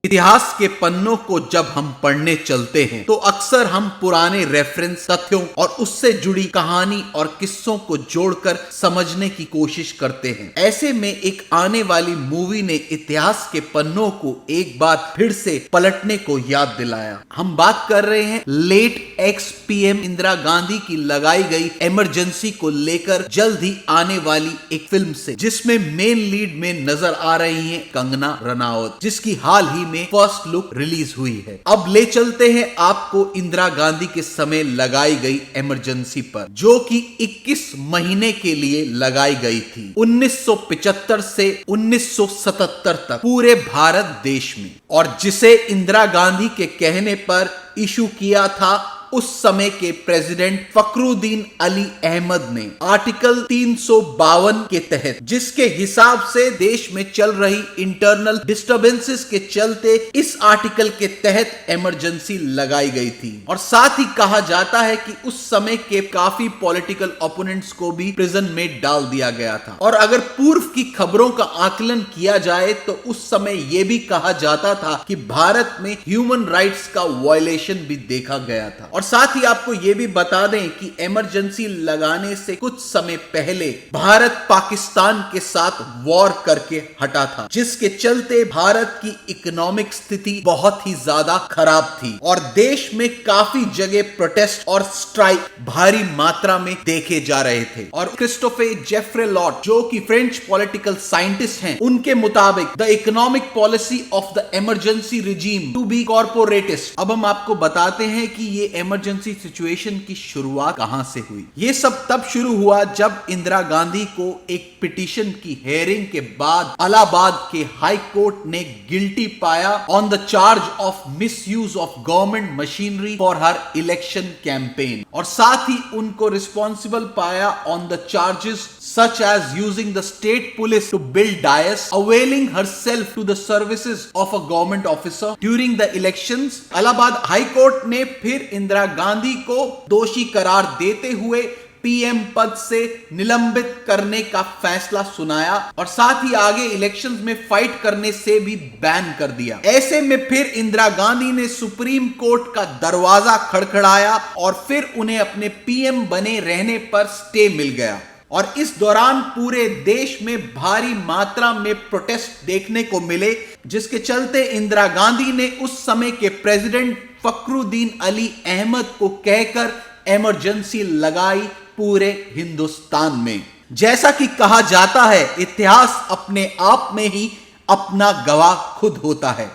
इतिहास के पन्नों को जब हम पढ़ने चलते हैं तो अक्सर हम पुराने रेफरेंस तथ्यों और उससे जुड़ी कहानी और किस्सों को जोड़कर समझने की कोशिश करते हैं। ऐसे में एक आने वाली मूवी ने इतिहास के पन्नों को एक बार फिर से पलटने को याद दिलाया। हम बात कर रहे हैं late ex PM Indira Gandhi की लगाई गई इमरजेंसी को लेकर जल्द ही आने वाली एक फिल्म से, जिसमें मेन लीड में नजर आ रही हैं कंगना रनावत, जिसकी हाल ही में फर्स्ट लुक रिलीज हुई है। अब ले चलते हैं आपको इंदिरा गांधी के समय लगाई गई इमरजेंसी पर, जो कि 21 महीने के लिए लगाई गई थी 1975 से 1977 तक पूरे भारत देश में, और जिसे इंदिरा गांधी के कहने पर इशू किया था उस समय के प्रेसिडेंट फखरुद्दीन अली अहमद ने आर्टिकल 352 के तहत, जिसके हिसाब से देश में चल रही इंटरनल डिस्टर्बेंसेस के चलते इस आर्टिकल के तहत इमरजेंसी लगाई गई थी। और साथ ही कहा जाता है कि उस समय के काफी पॉलिटिकल ओपोनेंट्स को भी प्रिजन में डाल दिया गया था। और अगर पूर्व की खबरों का आकलन किया जाए तो उस समय यह भी कहा जाता था कि भारत में ह्यूमन राइट्स का वायलेशन भी देखा गया था। और साथ ही आपको यह भी बता दें कि इमरजेंसी लगाने से कुछ समय पहले भारत पाकिस्तान के साथ वॉर करके हटा था, जिसके चलते भारत की इकोनॉमिक स्थिति बहुत ही ज्यादा खराब थी और देश में काफी जगह प्रोटेस्ट और स्ट्राइक भारी मात्रा में देखे जा रहे थे। और क्रिस्टोफे जेफ्रे लॉट, जो कि फ्रेंच पॉलिटिकल साइंटिस्ट हैं, उनके मुताबिक the economic policy of the emergency regime to be corporatist. अब हम आपको बताते हैं कि ये इमरजेंसी सिचुएशन की शुरुआत कहां से हुई। ये सब तब शुरू हुआ जब इंदिरा गांधी को एक पिटीशन की हेयरिंग के बाद इलाहाबाद के हाई कोर्ट ने गिल्टी पाया on the charge of misuse of government machinery for her election campaign, और साथ ही उनको रिस्पॉन्सिबल पाया on the charges such as using the state police to build dais, availing herself to the services of a government officer during the elections। Allahabad high court ने फिर इंदिरा गांधी को दोषी करार देते हुए पीएम पद से निलंबित करने का फैसला सुनाया और साथ ही आगे इलेक्शंस में फाइट करने से भी बैन कर दिया। ऐसे में फिर इंदिरा गांधी ने सुप्रीम कोर्ट का दरवाजा खड़खड़ाया और फिर उन्हें अपने पीएम बने रहने पर स्टे मिल गया। और इस दौरान पूरे देश में भारी मात्रा में प्रोटेस्ट देखने को मिले, जिसके चलते इंदिरा गांधी ने उस समय के प्रेसिडेंट फखरुद्दीन अली अहमद को कहकर इमरजेंसी लगाई पूरे हिंदुस्तान में। जैसा कि कहा जाता है, इतिहास अपने आप में ही अपना गवाह खुद होता है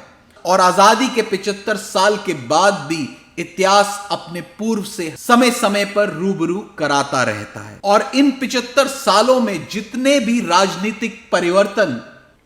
और आजादी के 75 साल के बाद भी इतिहास अपने पूर्व से समय समय पर रूबरू कराता रहता है। और इन 75 सालों में जितने भी राजनीतिक परिवर्तन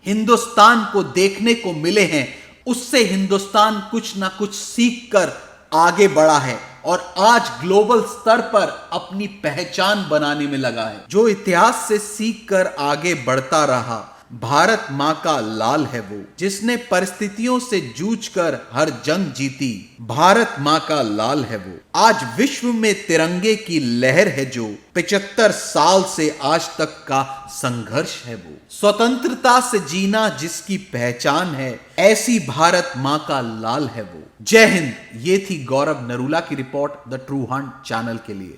हिंदुस्तान को देखने को मिले हैं, उससे हिंदुस्तान कुछ ना कुछ सीख कर आगे बढ़ा है और आज ग्लोबल स्तर पर अपनी पहचान बनाने में लगा है। जो इतिहास से सीख कर आगे बढ़ता रहा, भारत मां का लाल है वो, जिसने परिस्थितियों से जूझकर हर जंग जीती। भारत मां का लाल है वो, आज विश्व में तिरंगे की लहर है जो, 75 साल से आज तक का संघर्ष है वो। स्वतंत्रता से जीना जिसकी पहचान है, ऐसी भारत मां का लाल है वो। जय हिंद। ये थी गौरव नरूला की report the true Hunt channel के लिए।